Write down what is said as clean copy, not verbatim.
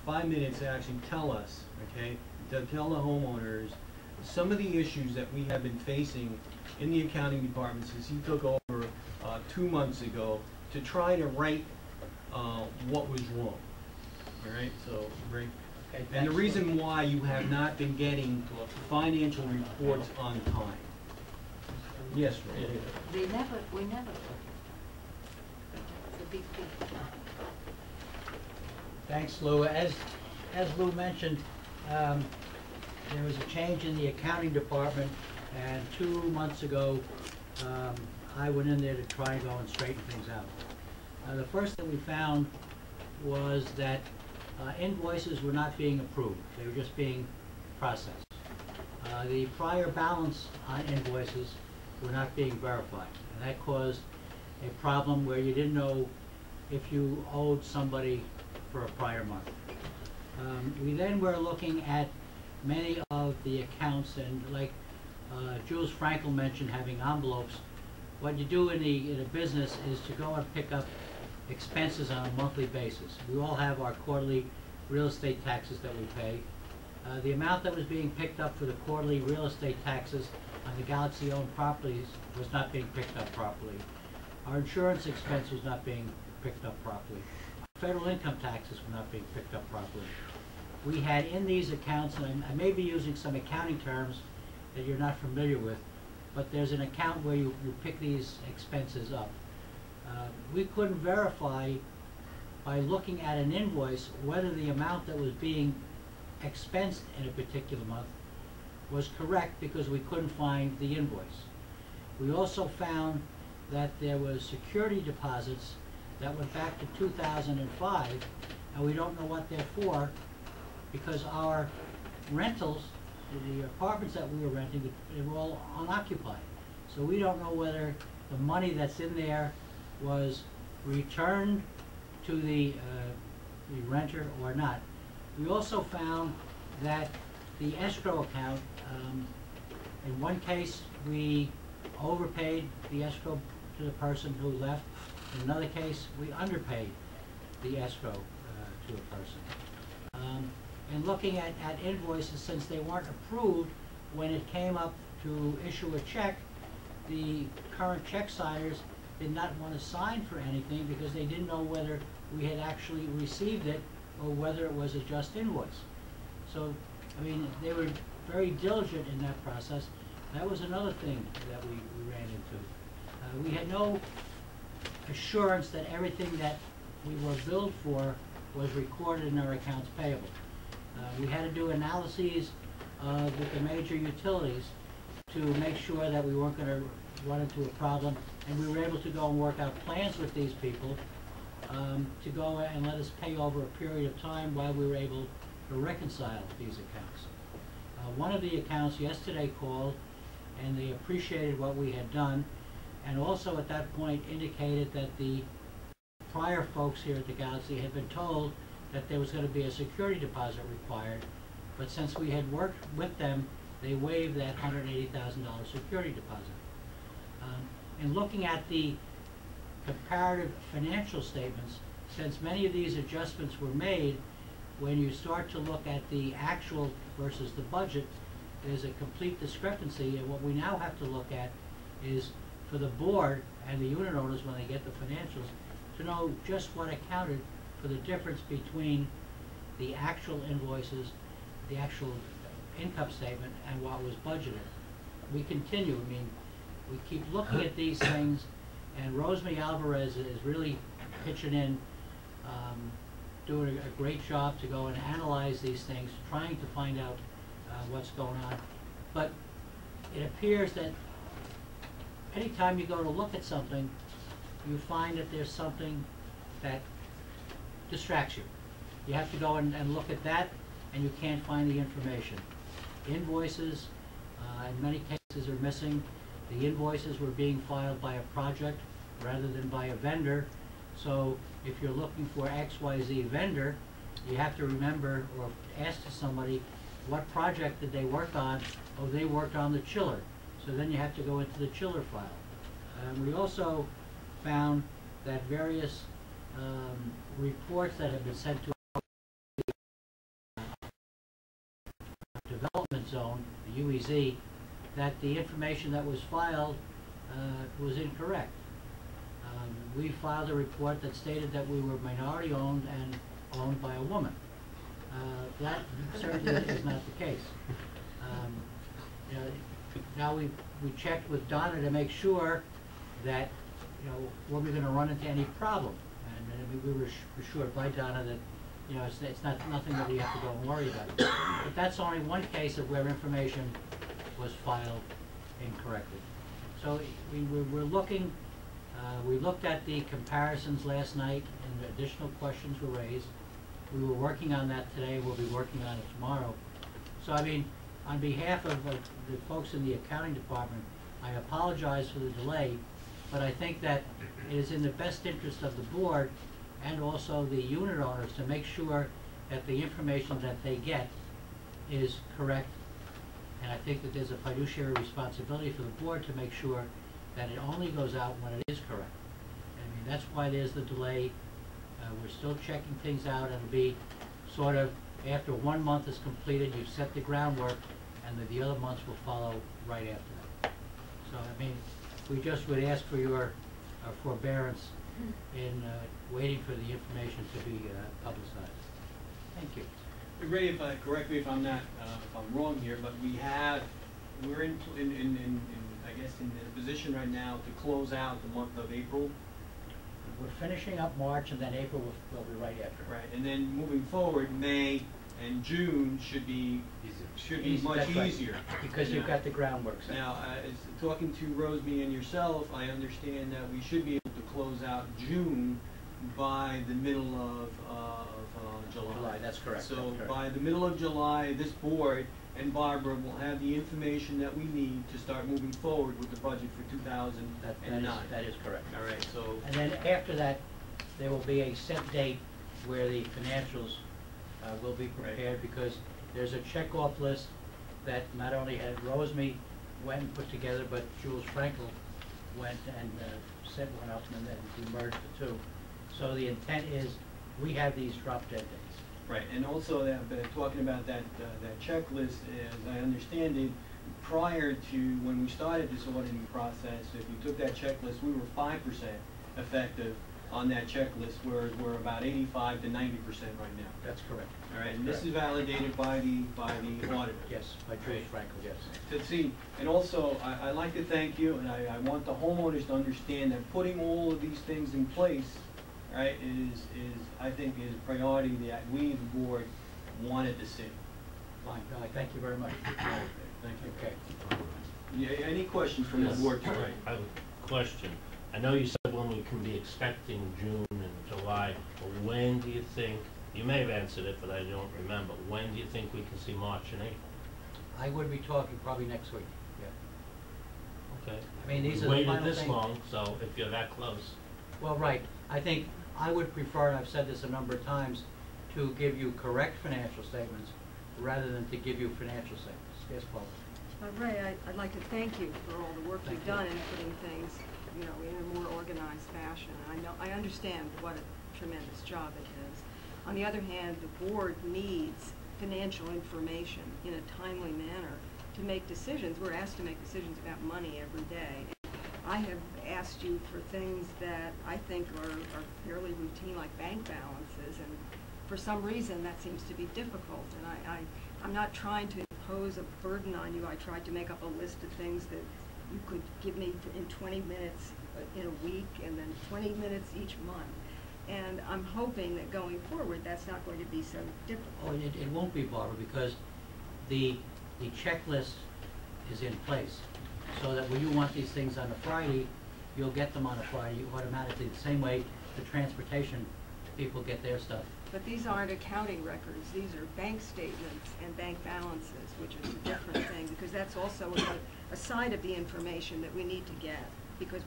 5 minutes to actually tell us, okay, to tell the homeowners some of the issues that we have been facing in the accounting department since he took over 2 months ago to try to right what was wrong. All right, so Ray. Okay, And the reason why you have not been getting financial reports on time. Yes, Ray. We never. It's a big thing. Thanks, Lou. As Lou mentioned, there was a change in the accounting department, and 2 months ago, I went in there to try and go and straighten things out. The first thing we found was that invoices were not being approved. They were just being processed. The prior balance on invoices were not being verified, and that caused a problem where you didn't know if you owed somebody for a prior month. We then were looking at many of the accounts, and like Jules Frankel mentioned, having envelopes. What you do in a business is to go and pick up expenses on a monthly basis. We all have our quarterly real estate taxes that we pay. The amount that was being picked up for the quarterly real estate taxes on the Galaxy-owned properties was not being picked up properly. Our insurance expense was not being picked up properly. Federal income taxes were not being picked up properly. We had in these accounts, and I may be using some accounting terms that you're not familiar with, but there's an account where you pick these expenses up. We couldn't verify by looking at an invoice whether the amount that was being expensed in a particular month was correct because we couldn't find the invoice. We also found that there was security deposits that went back to 2005, and we don't know what they're for because our rentals, the apartments that we were renting, they were all unoccupied. So we don't know whether the money that's in there was returned to the renter or not. We also found that the escrow account, in one case we overpaid the escrow to the person who left. In another case, we underpaid the escrow to a person. And looking at invoices, since they weren't approved when it came up to issue a check, the current check signers did not want to sign for anything because they didn't know whether we had actually received it or whether it was a just invoice. So, I mean, they were very diligent in that process. That was another thing that we ran into. We had no assurance that everything that we were billed for was recorded in our accounts payable. We had to do analyses with the major utilities to make sure that we weren't going to run into a problem, and we were able to go and work out plans with these people to go and let us pay over a period of time while we were able to reconcile these accounts. One of the accounts yesterday called, and they appreciated what we had done, and also at that point indicated that the prior folks here at the Galaxy had been told that there was going to be a security deposit required, but since we had worked with them, they waived that $180,000 security deposit. In looking at the comparative financial statements, since many of these adjustments were made, when you start to look at the actual versus the budget, there's a complete discrepancy, and what we now have to look at is for the board and the unit owners when they get the financials to know just what accounted for the difference between the actual invoices, the actual income statement, and what was budgeted. We continue, I mean, we keep looking at these things, and Rosemary Alvarez is really pitching in, doing a great job to go and analyze these things, trying to find out what's going on. But it appears that anytime you go to look at something, you find that there's something that distracts you. You have to go and look at that, and you can't find the information. Invoices, in many cases, are missing. The invoices were being filed by a project rather than by a vendor. So if you're looking for XYZ vendor, you have to remember or ask to somebody, what project did they work on? Oh, they worked on the chiller. So then you have to go into the chiller file. We also found that various reports that have been sent to development zone, the UEZ, that the information that was filed was incorrect. We filed a report that stated that we were minority owned and owned by a woman. That certainly is not the case. You know, now we checked with Donna to make sure that, you know, were we going to run into any problem, and we were assured by Donna that, you know, it's nothing that we have to go and worry about. But that's only one case of where information was filed incorrectly. So we're looking. We looked at the comparisons last night, and additional questions were raised. We were working on that today. We'll be working on it tomorrow. So I mean, on behalf of the folks in the accounting department, I apologize for the delay, but I think that it is in the best interest of the board and also the unit owners to make sure that the information that they get is correct. And I think that there's a fiduciary responsibility for the board to make sure that it only goes out when it is correct. I mean, that's why there's the delay. We're still checking things out. It'll be sort of after 1 month is completed, you've set the groundwork, and the other months will follow right after that. So, I mean, we just would ask for your forbearance in waiting for the information to be publicized. Thank you. Ray, correct me if I'm not, if I'm wrong here, but we're in I guess in a position right now to close out the month of April. We're finishing up March, and then April will be right after. Right, and then moving forward, May and June should be much easier. Because you've got the groundwork set. Now, talking to Roseby and yourself, I understand that we should be able to close out June by the middle of July. That's correct. So that's correct. by the middle of July, this board and Barbara will have the information that we need to start moving forward with the budget for 2009. That is correct. All right, so. And then after that, there will be a set date where the financials will be prepared, because there's a checkoff list that not only had Rosemy went and put together, but Jules Frankel went and set one up, and then we merged the two. So the intent is we have these drop dead dates. Right, and also talking about that checklist, as I understand it, prior to when we started this auditing process, if you took that checklist, we were 5% effective on that checklist, whereas we're about 85 to 90% right now. That's correct. All right, and this is validated by the auditor. Yes, by Jules Frankel, yes. To see, and also, I'd like to thank you, and I want the homeowners to understand that putting all of these things in place, right, is I think is a priority that we, the board, wanted to see. Fine, no, I thank you very much. Thank you. Okay. Yeah, any questions from the board tonight? I have a question. I know you said when we can be expecting June and July, but when do you think, you may have answered it, but I don't remember, when do you think we can see March and April? I would be talking probably next week, yeah. Okay. I mean, these are the We final waited this things. long, so if you're that close. Well, right. I think I would prefer, and I've said this a number of times, to give you correct financial statements rather than to give you financial statements. Yes, Paul? Ray, I'd like to thank you for all the work Thank you've you. done in putting things, you know, in a more organized fashion. I understand what a tremendous job it is. On the other hand, the board needs financial information in a timely manner to make decisions. We're asked to make decisions about money every day. I have asked you for things that I think are fairly routine, like bank balances, and for some reason that seems to be difficult. And I'm not trying to impose a burden on you. I tried to make up a list of things that you could give me in 20 minutes in a week, and then 20 minutes each month. And I'm hoping that going forward, that's not going to be so difficult. Oh, it won't be, Barbara, because the checklist is in place. So that when you want these things on a Friday, you'll get them on a Friday automatically, the same way the transportation people get their stuff. But these aren't accounting records. These are bank statements and bank balances, which is a different thing, because that's also a side of the information that we need to get, because we